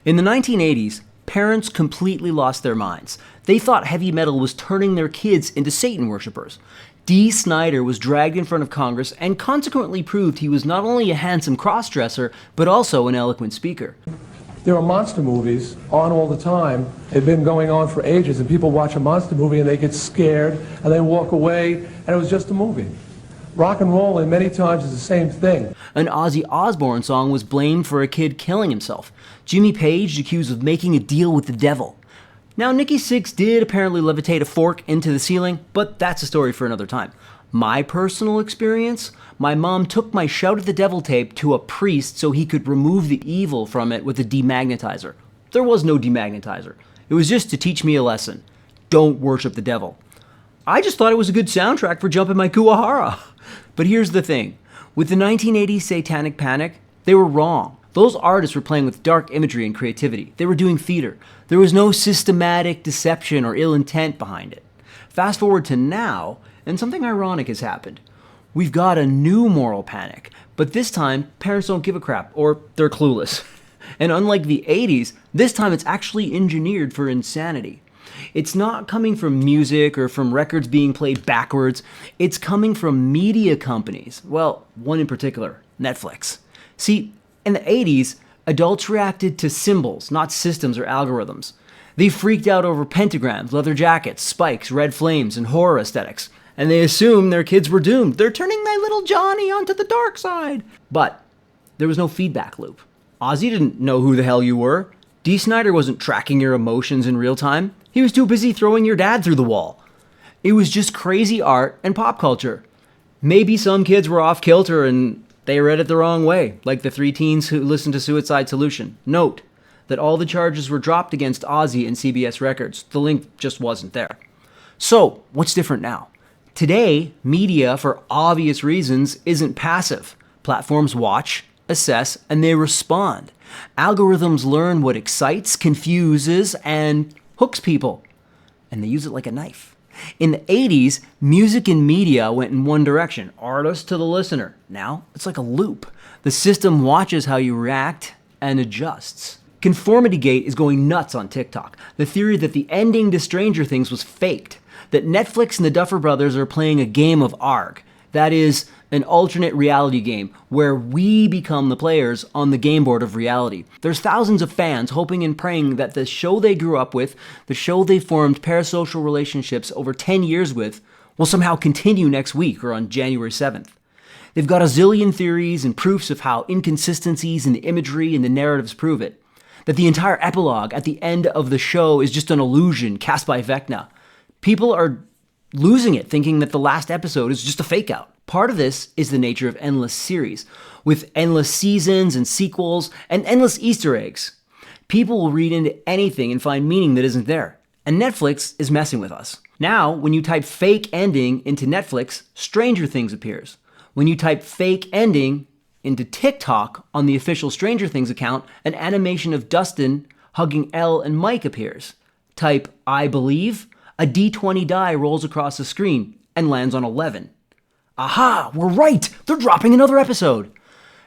In the 1980s, parents completely lost their minds. They thought heavy metal was turning their kids into Satan worshippers. Dee Snider was dragged in front of Congress and consequently proved he was not only a handsome cross-dresser, but also an eloquent speaker. There are monster movies on all the time. They've been going on for ages, and people watch a monster movie and they get scared and they walk away, and it was just a movie. Rock and roll, and many times, is the same thing. An Ozzy Osbourne song was blamed for a kid killing himself. Jimmy Page accused of making a deal with the devil. Now, Nikki Sixx did apparently levitate a fork into the ceiling, but that's a story for another time. My personal experience? My mom took my Shout at the Devil tape to a priest so he could remove the evil from it with a demagnetizer. There was no demagnetizer. It was just to teach me a lesson. Don't worship the devil. I just thought it was a good soundtrack for jumping my Kuwahara. But here's the thing. With the 1980s Satanic Panic, they were wrong. Those artists were playing with dark imagery and creativity. They were doing theater. There was no systematic deception or ill intent behind it. Fast forward to now, and something ironic has happened. We've got a new moral panic, but this time, parents don't give a crap, or they're clueless. And unlike the 80s, this time it's actually engineered for insanity. It's not coming from music or from records being played backwards. It's coming from media companies. Well, one in particular, Netflix. See, in the 80s, adults reacted to symbols, not systems or algorithms. They freaked out over pentagrams, leather jackets, spikes, red flames, and horror aesthetics. And they assumed their kids were doomed. They're turning my little Johnny onto the dark side. But there was no feedback loop. Ozzy didn't know who the hell you were. Dee Snider wasn't tracking your emotions in real time. He was too busy throwing your dad through the wall. It was just crazy art and pop culture. Maybe some kids were off kilter and they read it the wrong way, like the 3 teens who listened to Suicide Solution. Note that all the charges were dropped against Ozzy and CBS Records. The link just wasn't there. So, what's different now? Today, media, for obvious reasons, isn't passive. Platforms watch, assess, and they respond. Algorithms learn what excites, confuses, and hooks people. And they use it like a knife. In the 80s, music and media went in one direction, artist to the listener. Now, it's like a loop. The system watches how you react and adjusts. Conformity Gate is going nuts on TikTok. The theory that the ending to Stranger Things was faked. That Netflix and the Duffer Brothers are playing a game of ARG. That is, an alternate reality game where we become the players on the game board of reality. There's thousands of fans hoping and praying that the show they grew up with, the show they formed parasocial relationships over 10 years with, will somehow continue next week or on January 7th. They've got a zillion theories and proofs of how inconsistencies in the imagery and the narratives prove it. That the entire epilogue at the end of the show is just an illusion cast by Vecna. People are losing it, thinking that the last episode is just a fake out. Part of this is the nature of endless series, with endless seasons and sequels and endless Easter eggs. People will read into anything and find meaning that isn't there. And Netflix is messing with us. Now, when you type fake ending into Netflix, Stranger Things appears. When you type fake ending into TikTok on the official Stranger Things account, an animation of Dustin hugging Elle and Mike appears. Type I believe, a D20 die rolls across the screen and lands on 11. Aha, we're right! They're dropping another episode!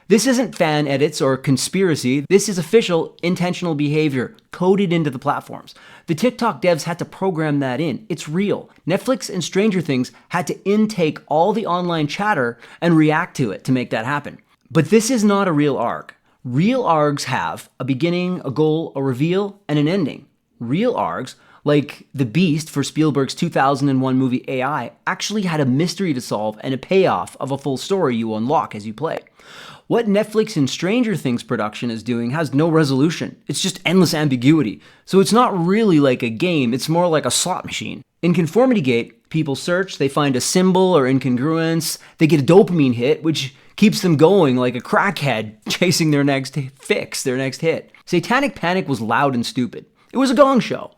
This isn't fan edits or conspiracy. This is official intentional behavior coded into the platforms. The TikTok devs had to program that in. It's real. Netflix and Stranger Things had to intake all the online chatter and react to it to make that happen. But this is not a real arc. Real arcs have a beginning, a goal, a reveal, and an ending. Real arcs, like The Beast for Spielberg's 2001 movie AI, actually had a mystery to solve and a payoff of a full story you unlock as you play. What Netflix and Stranger Things production is doing has no resolution. It's just endless ambiguity. So it's not really like a game, it's more like a slot machine. In Conformity Gate, people search, they find a symbol or incongruence, they get a dopamine hit, which keeps them going like a crackhead chasing their next fix, their next hit. Satanic Panic was loud and stupid. It was a gong show.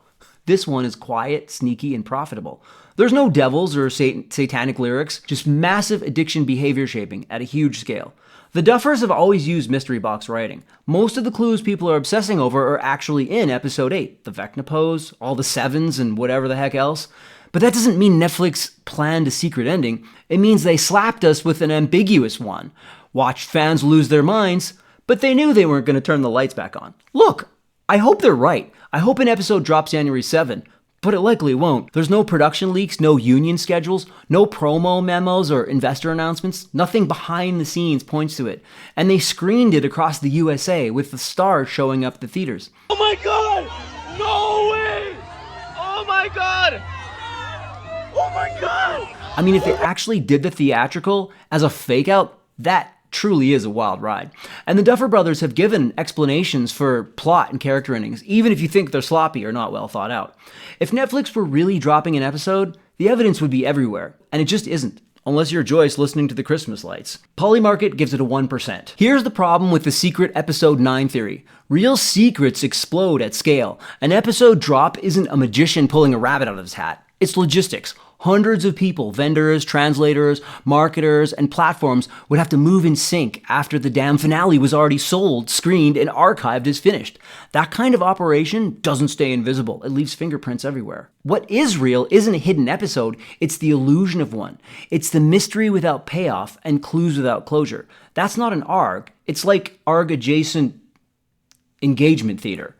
This one is quiet, sneaky, and profitable. There's no devils or satanic lyrics, just massive addiction behavior shaping at a huge scale. The Duffers have always used mystery box writing. Most of the clues people are obsessing over are actually in episode 8. The Vecna pose, all the sevens, and whatever the heck else. But that doesn't mean Netflix planned a secret ending. It means they slapped us with an ambiguous one. Watched fans lose their minds, but they knew they weren't going to turn the lights back on. Look, I hope they're right. I hope an episode drops January 7, but it likely won't. There's no production leaks, no union schedules, no promo memos or investor announcements. Nothing behind the scenes points to it. And they screened it across the USA with the stars showing up at the theaters. Oh my god! No way! Oh my god! Oh my god! I mean, if they actually did the theatrical as a fake out, that truly is a wild ride. And the Duffer Brothers have given explanations for plot and character endings, even if you think they're sloppy or not well thought out. If Netflix were really dropping an episode, the evidence would be everywhere, and it just isn't. Unless you're Joyce listening to the Christmas lights. Polymarket gives it a 1%. Here's the problem with the secret episode 9 theory. Real secrets explode at scale. An episode drop isn't a magician pulling a rabbit out of his hat. It's logistics. Hundreds of people, vendors, translators, marketers, and platforms would have to move in sync after the damn finale was already sold, screened, and archived as finished. That kind of operation doesn't stay invisible. It leaves fingerprints everywhere. What is real isn't a hidden episode, it's the illusion of one. It's the mystery without payoff and clues without closure. That's not an ARG. It's like ARG-adjacent engagement theater.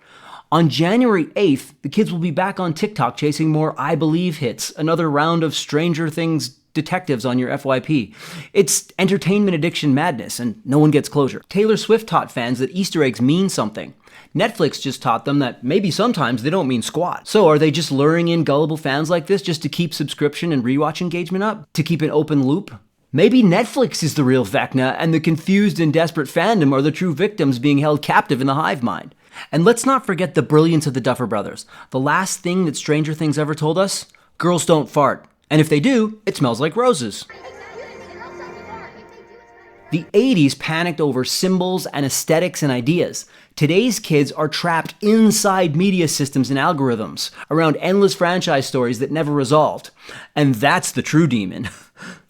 On January 8th, the kids will be back on TikTok chasing more I Believe hits, another round of Stranger Things detectives on your FYP. It's entertainment addiction madness, and no one gets closure. Taylor Swift taught fans that Easter eggs mean something. Netflix just taught them that maybe sometimes they don't mean squat. So are they just luring in gullible fans like this just to keep subscription and rewatch engagement up? To keep an open loop? Maybe Netflix is the real Vecna, and the confused and desperate fandom are the true victims being held captive in the hive mind. And let's not forget the brilliance of the Duffer Brothers. The last thing that Stranger Things ever told us? Girls don't fart. And if they do, it smells like roses. The 80s panicked over symbols and aesthetics and ideas. Today's kids are trapped inside media systems and algorithms, around endless franchise stories that never resolved. And that's the true demon.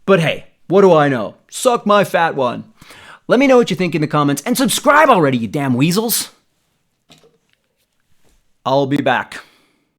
But hey, what do I know? Suck my fat one. Let me know what you think in the comments, and subscribe already, you damn weasels! I'll be back.